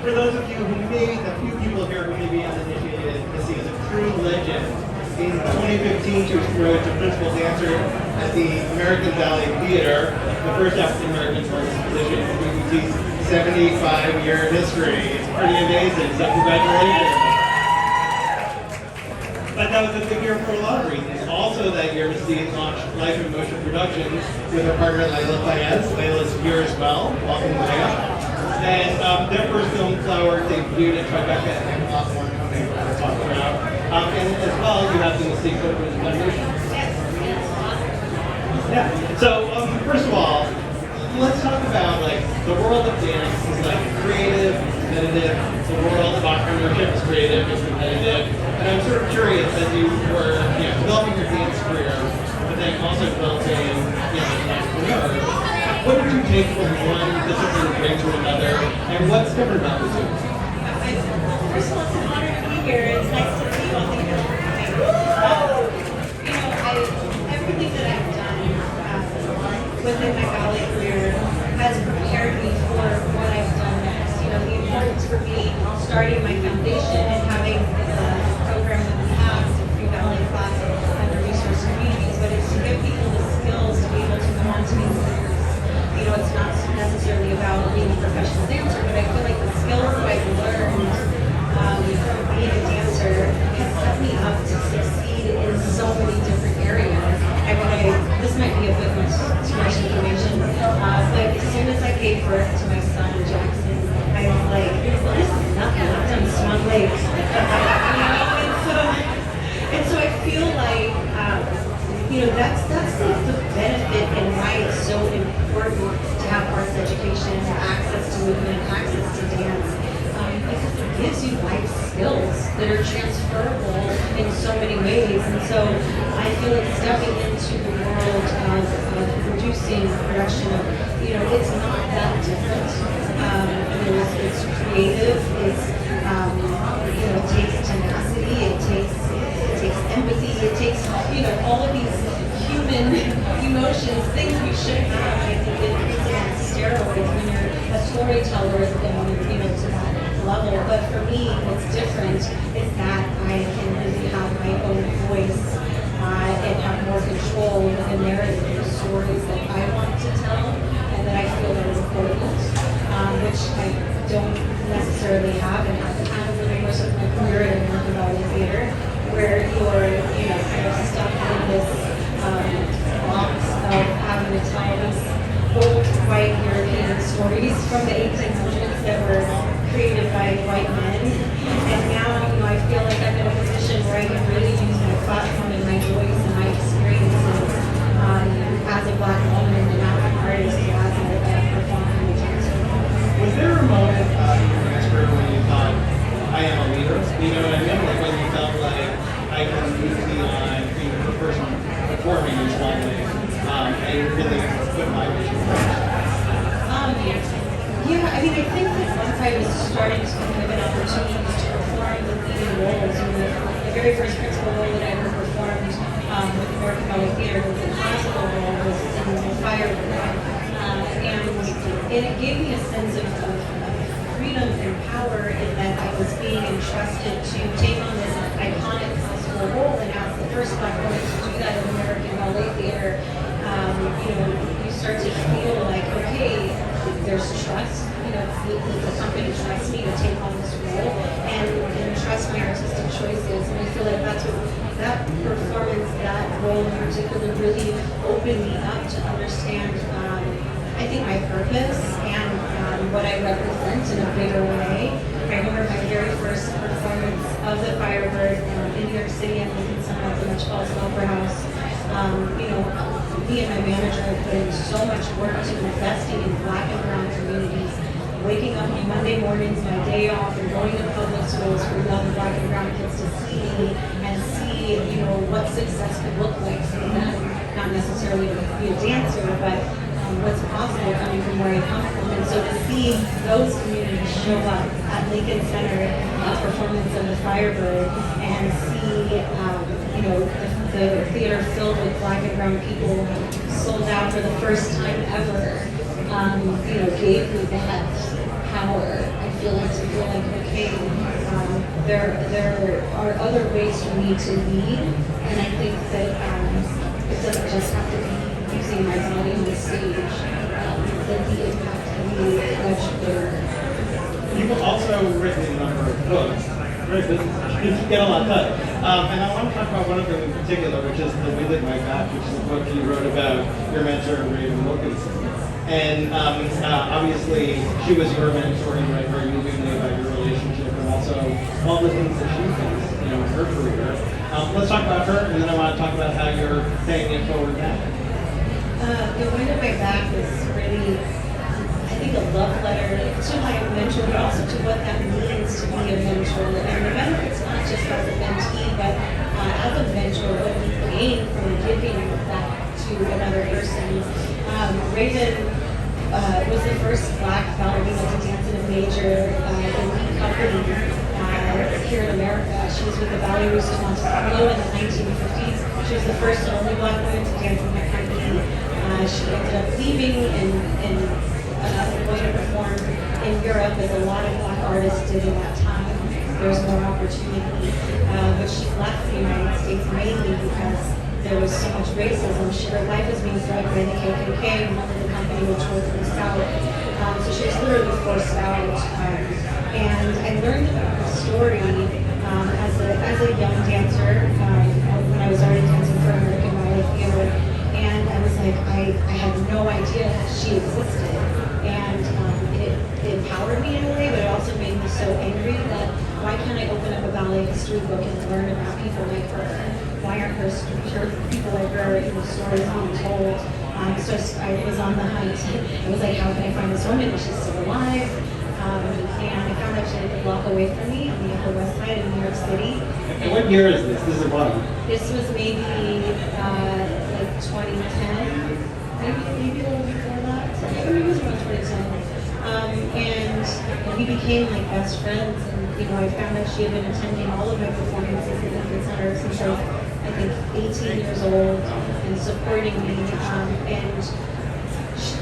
for those of you the few people here who may be uninitiated, Misty is a true legend. In 2015, she was promoted to principal dancer at the American Ballet Theater, the first African American to hold this position in BBT's 75-year history. It's pretty amazing, so congratulations. But that was a big year for a lot of reasons. Also that year, Misty launched Life in Motion Productions with her partner Layla Fayez. Layla's here as well. Welcome, Layla. And their first film, Flower, debuted at Tribeca and HOFMAN, company we're talking about. And as well, you have the Misty Copeland Foundation. Yeah. So first of all, let's talk about like the world of dance is like creative, competitive. The world of entrepreneurship is creative and competitive. And I'm sort of curious as you were developing your dance career, but then also developing as an entrepreneur. What did you take from one discipline and bring to another, and what's different about the two? First of all, it's an honor to be here. It's nice to see you all here. Everything that I've done within my ballet career has prepared me for what I've done next. The importance for me starting my foundation and having the program that we have, it's a free ballet class under resource communities, but it's to give people the skills to be able to go on to be careers. It's not necessarily about being a professional dancer, but I feel like the skills that I've learned from being a dancer has set me up to succeed in so many different areas. This might be a bit much too much information, but as soon as I gave birth to my son, Jackson, I was like, well, this is nothing. I've done small legs. And so I feel like, that's the benefit and why it's so important to have arts education, access to movement, access to dance, because it gives you life skills that are transferable in so many ways. And so I feel like stepping into the world of producing production of, it's not that different. It's creative. It takes tenacity. It takes empathy. It takes all of these human emotions, things we should have. I think it creates on steroids when you're a storyteller, to that level. But for me, what's different is that I can really have my own voice and have more control of the narrative, the stories that I want to tell and that I feel are important, which I don't necessarily have and haven't had over the course of my career in American Ballet Theater, where you're kind of stuck in this box of having to tell these old white European stories from the 1800s that were created by white men. And now, I feel like I'm in a position where I can really use my platform and my voice and my experiences as a Black woman and as an artist, as a performer. Was there a moment in your dance career when you thought, I am a leader? You know what I mean? Like when you felt like I can move beyond being the person performing in one way and really put my vision first? I think that once I was starting to be given opportunities to perform the leading roles, the very first principal role that I ever performed with American Ballet Theater was a classical role, was in the Firebird. And it gave me a sense of freedom and power in that I was being entrusted to take on this iconic classical role, and as the first Black woman to do that in American Ballet Theater, you start to feel like, okay, there's trust. The company trusts me to take on this role and trust my artistic choices. And I feel like that's what that performance, that role in particular, really opened me up to understand, I think, my purpose and what I represent in a bigger way. I remember my very first performance of the Firebird in New York City at the Metropolitan Opera House. Me and my manager have put in so much work to investing in Black and brown communities, waking up on Monday mornings, my day off, and going to public schools for young Black and brown kids to see me and see, what success could look like for them. Not necessarily to be a dancer, but what's possible coming from where I come from. And so to see those communities show up at Lincoln Center, a performance of the Firebird, and see, the theater filled with Black and brown people, sold out for the first time ever, gave me that power, I feel like, to go there are other ways for me to lead, and I think that it doesn't just have to be using my body on the stage. That the impact can be much bigger. You've also written a number of books. Very business. You get a lot done. And I want to talk about one of them in particular, which is The Wind at My Back, which is a book you wrote about your mentor, Raven Wilkinson. And obviously, she was your mentor, and you write very movingly about your relationship and also all the things that she faced, in her career. Let's talk about her, and then I want to talk about how you're paying it forward now. The Wind at My Back was really, I think, a love letter to my mentor, but also to what that means to be a mentor. And the benefits not just as a mentee, but as a mentor, what we gain from giving back to another person. Raven was the first Black ballerina to dance in a major elite company here in America. She was with the Ballet Russe in the 1950s. She was the first and only Black woman to dance in that company. She ended up leaving and going to perform in Europe, as a lot of Black artists did at that time. There was more opportunity. But she left the United States mainly because there was so much racism. Her life was being threatened by the KKK, and one of the company which was in the South. So she was literally forced out. And I learned about her story as a young dancer when I was already dancing for American Ballet Theater. And I was like, I had no idea that she existed. And it empowered me in a way, but it also made me so angry that why can't I open up a ballet history book and learn about people like her? Why aren't people like her, stories being told? So I was on the hunt. I was like, how can I find this woman? She's still alive. And I found out she lived a block away from me on the Upper West Side in New York City. And what year is this? This is what? This was maybe like 2010, maybe a little before that. Maybe it was around 2010. And we became like best friends. And I found out she had been attending all of my performances in the center since I think 18 years old and supporting me. And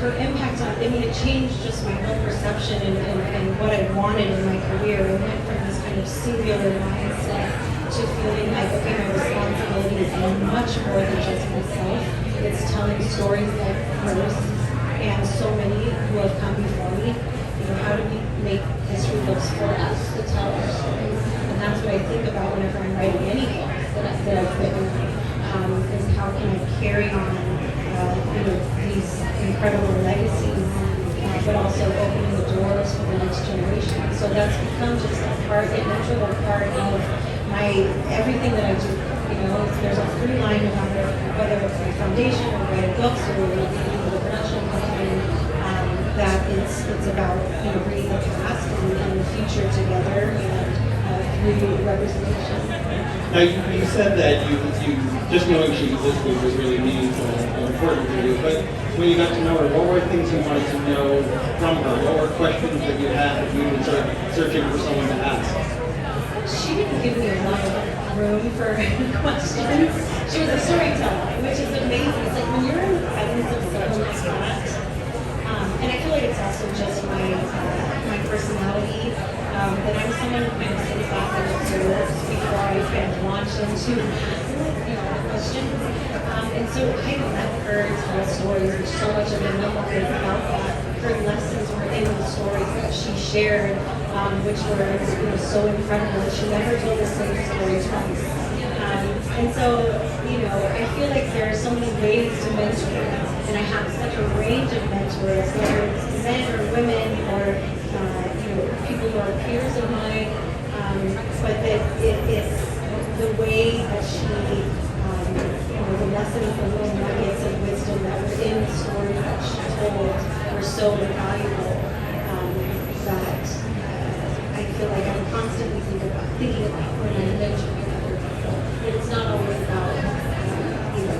her impact on, it changed just my whole perception and what I wanted in my career. I went from this kind of singular mindset to feeling like, okay, my responsibility is much more than just myself. It's telling stories like hers and so many who have come before me. How do we make history books for us to tell our stories? And that's what I think about whenever I'm writing any book that I've written, is how can I carry on these incredible legacies, but also opening the doors for the next generation. So that's become just an integral part of everything that I do. There's a through line about whether it's my foundation or writing books or the production company. That it's about bringing the past and the future together and through representation. Now you said that you just knowing she existed was really meaningful and important to you. But when you got to know her, what were things you wanted to know from her? What were questions that you had that you were searching for someone to ask? She didn't give me a lot of room for questions. She was a storyteller, which is amazing. It's like when you're in the presence of someone like that. And I feel like it's also just my personality, that I'm someone who kind of sits back and observes before I kind of launch into questions. And so I let her tell stories, and so much of the memoir is about that. Her lessons were in the stories that she shared, which were so incredible. She never told the same story twice. And so, I feel like there are so many ways to mentor, and I have such a range of mentors, whether it's men or women or people who are peers of mine, but that it's the way that she, the lessons, the little nuggets of wisdom that were in the story that she told were so valuable that I feel like I'm constantly thinking about when I'm mentoring other people. But it's not always about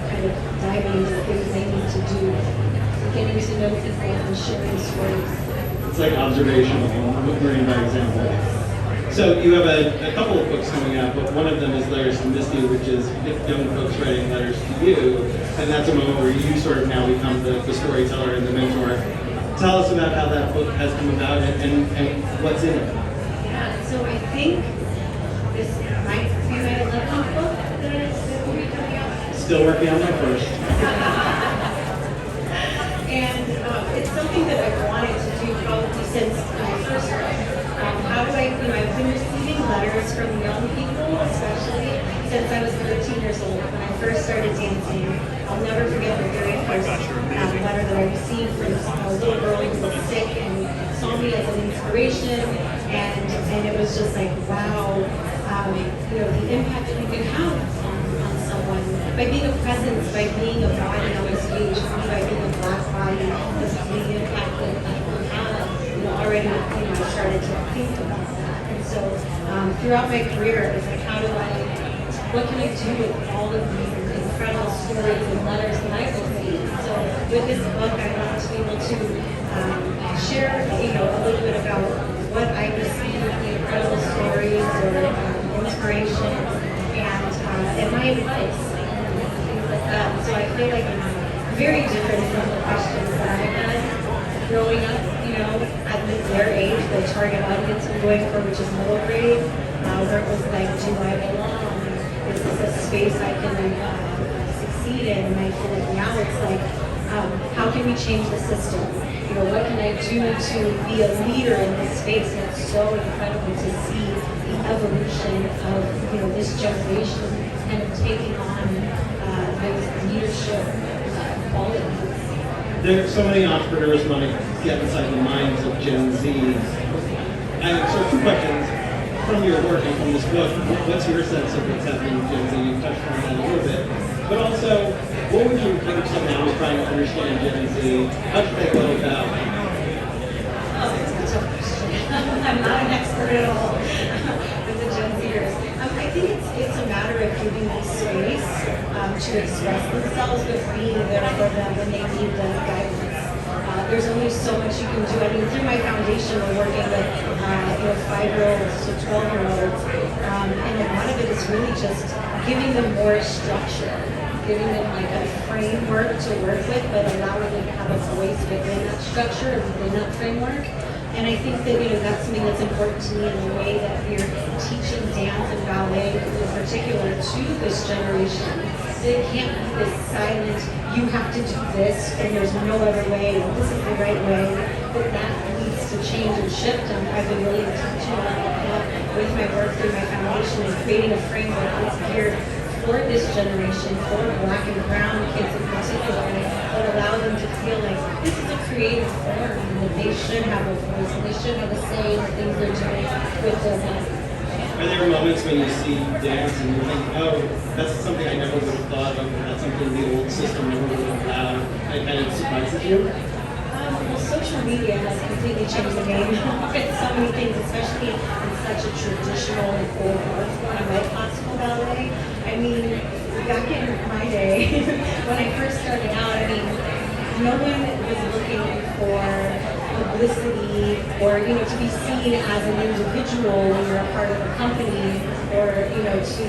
kind of diving into the things they need to do, getting to know people and sharing stories. It's like observational, learning by example. So you have a couple of books coming out, but one of them is Letters to Misty, which is young folks writing letters to you, and that's a moment where you sort of now become the storyteller and the mentor. Tell us about how that book has come about and what's in it. Yeah, so I think this might be my 11th book that will be coming out. Still working on my first. And it's something that I've wanted to do probably since I first started. How do I, I've been receiving letters from young people, especially since I was 13 years old when I first started dancing. I'll never forget the very first letter that I received from a little girl who was sick and saw me as an inspiration, and it was just like, wow, the impact that we can have on someone by being a presence, by being a body on the stage, by being a black body, the impact that people have. Already, I started to think about that, and so throughout my career, it's like, what can I do with all of these incredible stories and letters that I've received? So with this book, I want to be able to share, a little bit about what I received, the incredible stories or inspiration, and my advice, and things like that. So I feel like it's very different from the questions that I had growing up, at their age, the target audience I'm going for, which is middle grade, where it was like, do I belong? Is this a space I can succeed in? And I feel like now it's like, how can we change the system? What can I do to be a leader in this space? And it's so incredible to see the evolution of, this generation kind of taking on those leadership qualities. There are so many entrepreneurs want to get inside the minds of Gen Z. I have sort of two questions from your work and from this book. What's your sense of what's happening with Gen Z? You touched on that a little bit. But also, what would you think of someone who's trying to understand Gen Z? How should they go about it? Oh, that's a tough question. I'm not an expert at all with the Gen Zers. I think it's a matter of giving them space to express themselves, but being there for them when they need the guidance. There's only so much you can do. I mean, through my foundation, we're working with 5-year-olds to 12-year-olds, and a lot of it is really just giving them more structure, giving them like a framework to work with, but allowing them to have a voice within that structure and within that framework. And I think that that's something that's important to me in the way that we're teaching dance and ballet in particular to this generation. It can't be this silent, you have to do this and there's no other way, and this is the right way. That needs to change and shift, and I've been really intentional about that with my work through my foundation and creating a framework that's geared for this generation, for Black and brown kids in particular, that allow them to feel like this is a creative form and that they should have a voice and they should have a say in the things they're doing with their life. Are there moments when you see dance and you think, oh, that's something I never would have thought of, that's something the old system never would have allowed, and it surprises you? Well, social media has completely changed the game in so many things, especially in such a traditional and old art form like classical ballet. I mean, back in my day, when I first started out, no one was looking for publicity or, to be seen as an individual when you're a part of a company, or, to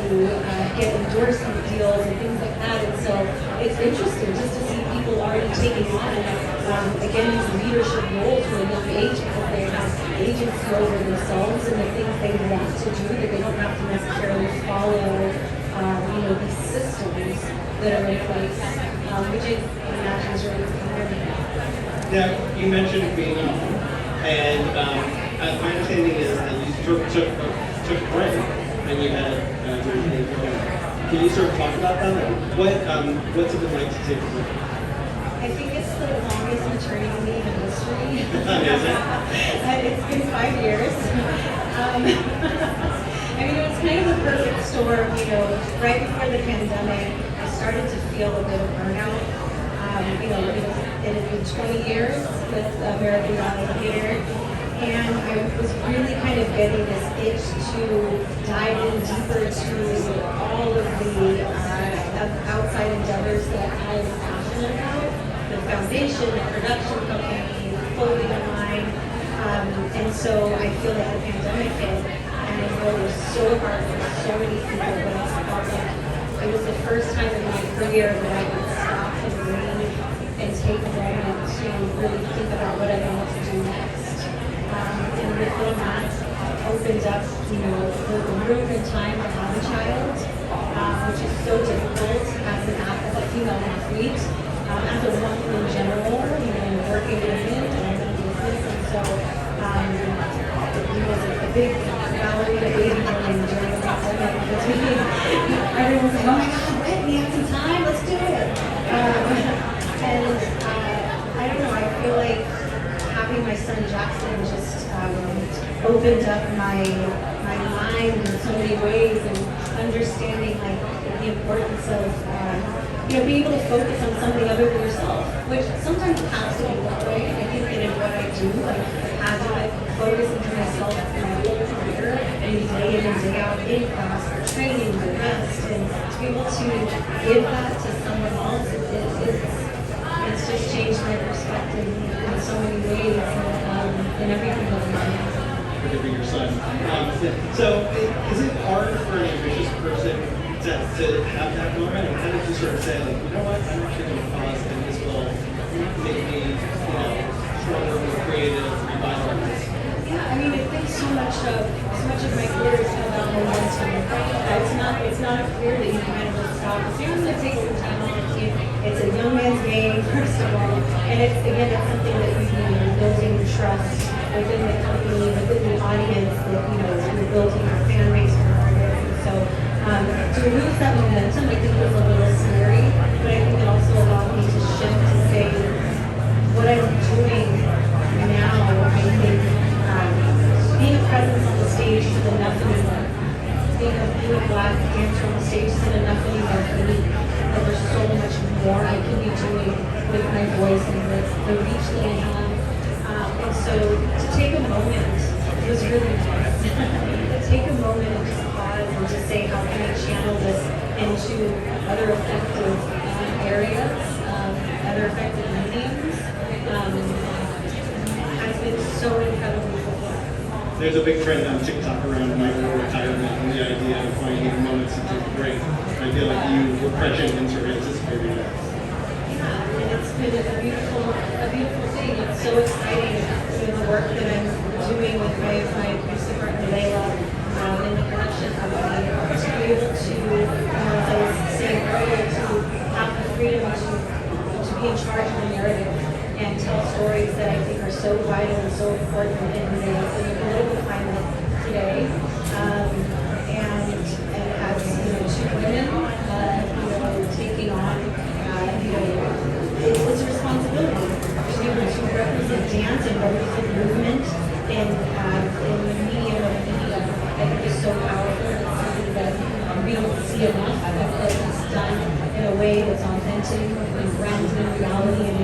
get endorsement deals and things like that. And so it's interesting just to see people already taking on, again, these leadership roles from a young age, because they have agency over themselves and the things they want to do, that they don't have to necessarily follow, these systems that are in place, which I imagine is really empowering. Now, you mentioned being a mom, and my understanding is that you took a break and you had your baby girl. Can you sort of talk about that? What's it been like to take a break? I think it's the longest maternity leave in history. It's been 5 years. It was kind of the perfect storm, right before the pandemic, I started to feel a bit of burnout. It had been 20 years with American Ballet Theater, and I was really kind of getting this itch to dive in deeper to all of the outside endeavors that I was passionate about, the foundation, the production company, the clothing line, and so I feel like the pandemic hit, and I know it was so hard for so many people, but I felt like it was the first time in my career that I could stop and breathe and take a moment to really think about what I wanted to do next. And with the mat open opened up, you know, the room and time to have a child, which is so difficult as a female athlete, as a woman in general, you know, working women and business, and so it was a big ballerina baby boom during the pandemic between everyone's like, oh my God, wait, we have some time, let's do it. I don't know, I feel like having my son Jackson just opened up my mind in so many ways, and understanding like the importance of you know, being able to focus on something other than yourself, which sometimes it has to be that way. I think that in what I do, like as I focus into myself in my whole career, and day in and day out in class, for training, my best, and to be able to give that to someone else, it's just changed my perspective in so many ways, in everything that I'm doing. Good to be your son. So, is it hard for an ambitious person to have that moment? And how did you sort of say, like, you know what, I'm actually going to pause, and this will make me, you know, stronger, more creative, revitalized? Yeah, I mean, I think so much of my career is about momentum. It's not a career that you can kind of just stop. As soon as it takes some time off, it's a young man's game, first of all, and it's something that you're building trust within the company, within the audience, that you're building a fan base for artists. And so to lose that momentum, I think was a little scary, but I think it also allowed me to shift to say what I'm doing now. I think being a presence on the stage is enough anymore. Being a black dancer on the stage is enough anymore for me. That there's so much more I can be doing with my voice and with the reach that I have. And so to take a moment was really nice. To take a moment and just pause and just say, how can I channel this into other effective areas, other effective mediums, has been so incredibly fulfilling. There's a big trend on TikTok around micro-retirement and the idea of finding moments to take a break. I feel like you were prescient and sort of anticipating that. Yeah, and it's been a beautiful thing. It's so exciting, the work that I'm doing with my music partner Layla in the production company, to be able to, as I was saying earlier, to have the freedom to be in charge of the narrative and tell stories that I think are so vital and so important in the political climate today. And as two women, taking on, it's a responsibility to be able to represent dance and represent movement in the medium of media. I think is so powerful. It's something that we don't see enough, that it's done in a way that's authentic and grounded in reality and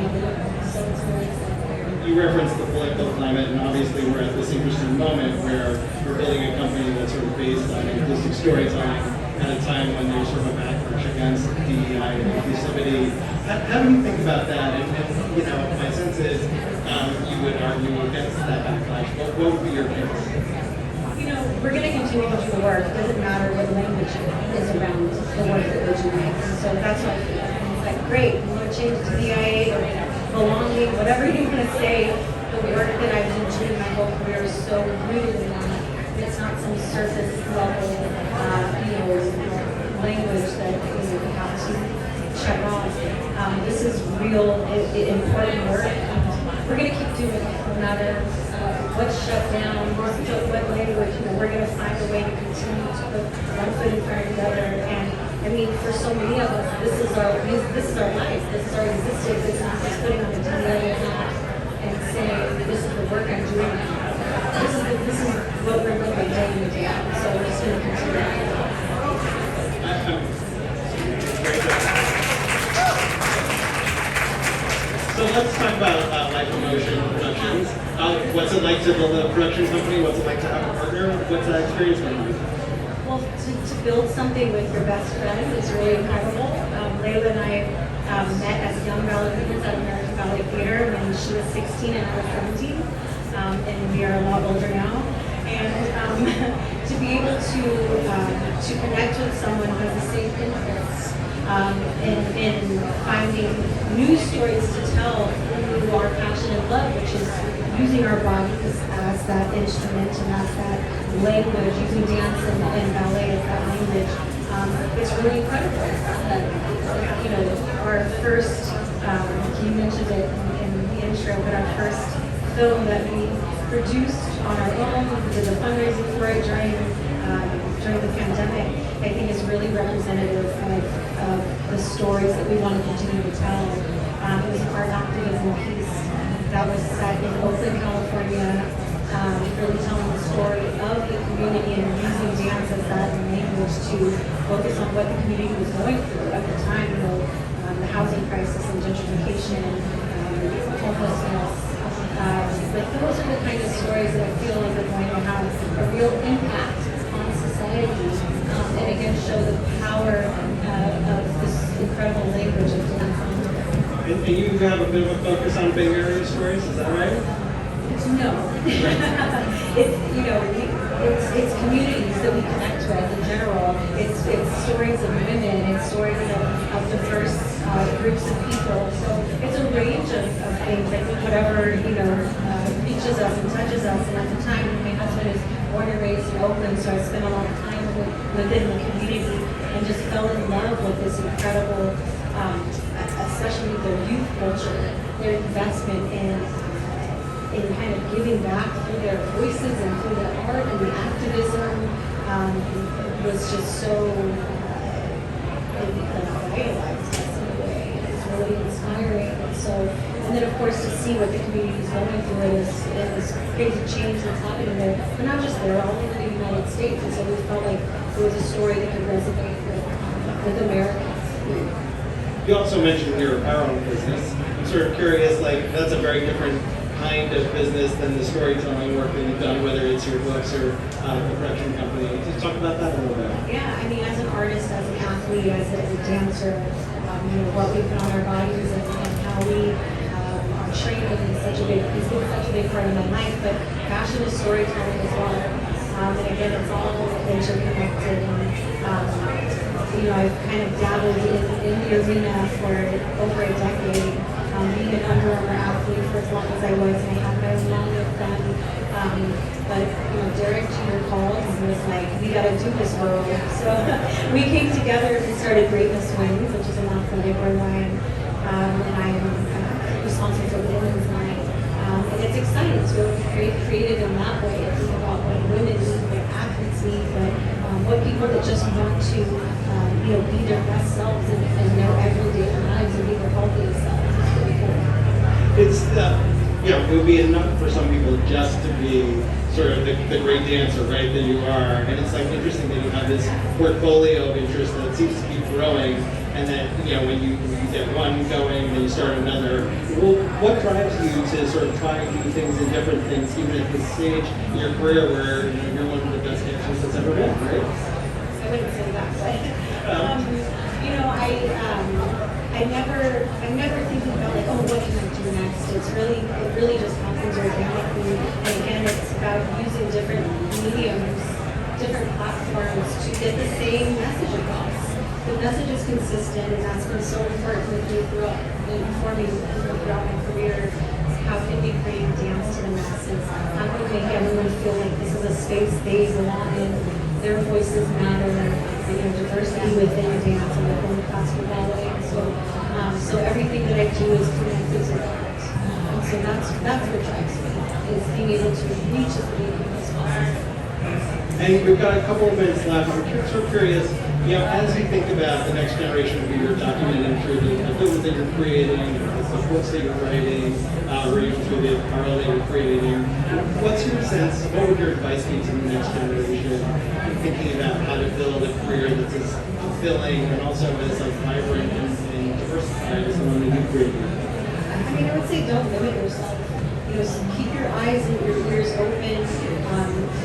so it's very exciting. You referenced the political climate, and obviously we're at this interesting moment where we're building a company that's sort of based on inclusive storytelling at a time when there's sort of a backlash against DEI and inclusivity. How do you think about that? And my sense is you would argue against that backlash. What would be your case? We're going to continue to do the work. It doesn't matter what language is around the work that we're doing. And so that's what it's like, great, you want to change to DIA or belonging, whatever you want to say. The work that I've been doing my whole career is so rooted in that. It's not some surface level, language that we have to check off. This is real, important work. We're going to keep doing it, no matter what's shut down, what language. We're going to find a way to continue to put one foot in front of the other. And I mean, for so many of us, this is our life. This is our existence. It's not just putting on the DIA hat and saying, this is the work I'm doing now. This is what we're doing day in and day out. So we're just going to continue. So let's talk about Life Emotion Productions. What's it like to build a production company? What's it like to have a partner? What's that experience been like? Well, to build something with your best friend is really incredible. Layla and I met as young ballerinas at American Ballet Theater when she was 16 and I was 17. And we are a lot older now. And to be able to connect with someone who has the same interests in finding new stories to tell through our passion and love, which is using our bodies as that instrument and as that language, using dance and ballet as that language, it's really incredible. You know, our first, you mentioned it in the intro, but our first film that we produced on our own, we did the fundraising for it during the pandemic, I think is really representative of the stories that we want to continue to tell. It was an art activism piece that was set in Oakland, California, really telling the story of the community and using dance as that language to focus on what the community was going through at the time, you know, the housing crisis and gentrification, homelessness. But those are the kind of stories that I feel like are going to have a real impact on society, and again show the power of this incredible language of dance. And you have a bit of a focus on Bay Area stories, is that right? No. It's, you know, it's communities that we connect with in general. It's stories of women, it's stories of diverse groups of people. So it's a range of things. I think whatever, you know, reaches us and touches us. And at the time, my husband is born and raised in Oakland, so I spent a lot of time within the community and just fell in love with this incredible, especially their youth culture, their investment in kind of giving back through their voices and through their art and the activism was just so vitalized in a way. It's really inspiring. And then of course to see what the community is going through and this crazy change that's happening there, but not just there, all over the United States. And so we felt like it was a story that could resonate with Americans. You also mentioned your apparel business. I'm sort of curious, like that's a very different kind of business than the storytelling work that you've done, whether it's your books or the production company. Can you talk about that a little bit? Yeah, I mean, as an artist, as an athlete, as a dancer, you know, what we put on our bodies and how we are trained is such a big part of my life. But fashion is storytelling as well. And again, it's all interconnected. And you know, I've kind of dabbled in the arena for over a decade. Being an Under Armour athlete for as long as I was, and I had my own line with them. But you know, Derek to your call, he was like, "We got to do this, girl." So we came together and started Greatness Wins, which is an athletic wear line, and I'm responsible for the women's line. And it's exciting. It's really creative in that way. It's about what women need, what athletes need, but what people that just want to, you know, be their best selves in their everyday lives and be their healthiest selves. It's, you know, it would be enough for some people just to be sort of the great dancer, right, that you are. And it's like interesting that you have this portfolio of interest that seems to keep growing. And then, you know, when you get one going, then you start another. Well, what drives you to sort of try and do things in different things, even at this stage in your career where, you know, you're one of the best dancers that's ever been, right? I wouldn't say that, but you know, I never thinking about like, oh, what can I do next? It really just happens organically. And again, it's about using different mediums, different platforms to get the same message across. The message is consistent, and that's been so important with me for me throughout my career. How can we bring dance to the masses? How can we make everyone feel like this is a space they belong in? Their voices matter, you know, diversity within dance and within classical ballet. So everything that I do is connected to that. And so that's what drives me, is being able to reach as many people as possible. And we've got a couple of minutes left. I'm so curious, you know, as you think about the next generation of you, you're documenting through the films that you're creating, the books that you're writing, or even through the apparel that you're creating, what's your sense, what would your advice be to the next generation thinking about how to build a career that's as fulfilling and also as like vibrant and diversified as the one that you created? I mean, I would say don't limit yourself. You know, keep your eyes and your ears open.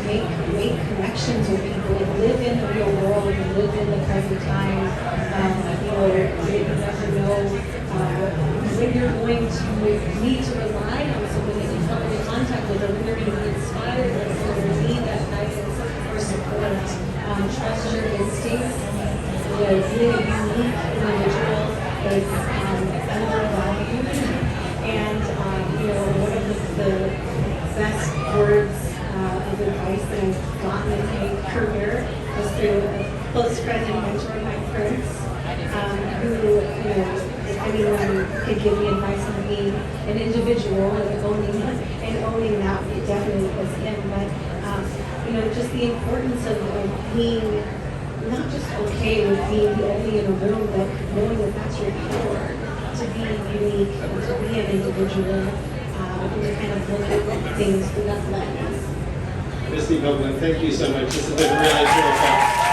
Make connections with people. Live in the real world. Live in the present time. You know, you never know when you're going to need to rely on someone that you come into contact with, or when you're going to be inspired by someone who need that guidance or support. Trust your instincts. You know, being a unique individual is undervalued. And you know, one of the best words of advice that I've gotten in my career was through a close friend and mentor of mine, Prince, who, if anyone could give me advice on being an individual and owning that, it definitely was him. But, just the importance of being not just okay with being the only in a room, but knowing that that's your power, to be unique and to be an individual, and to kind of look at things through that lens. Misty Copeland, thank you so much. This has been really cool.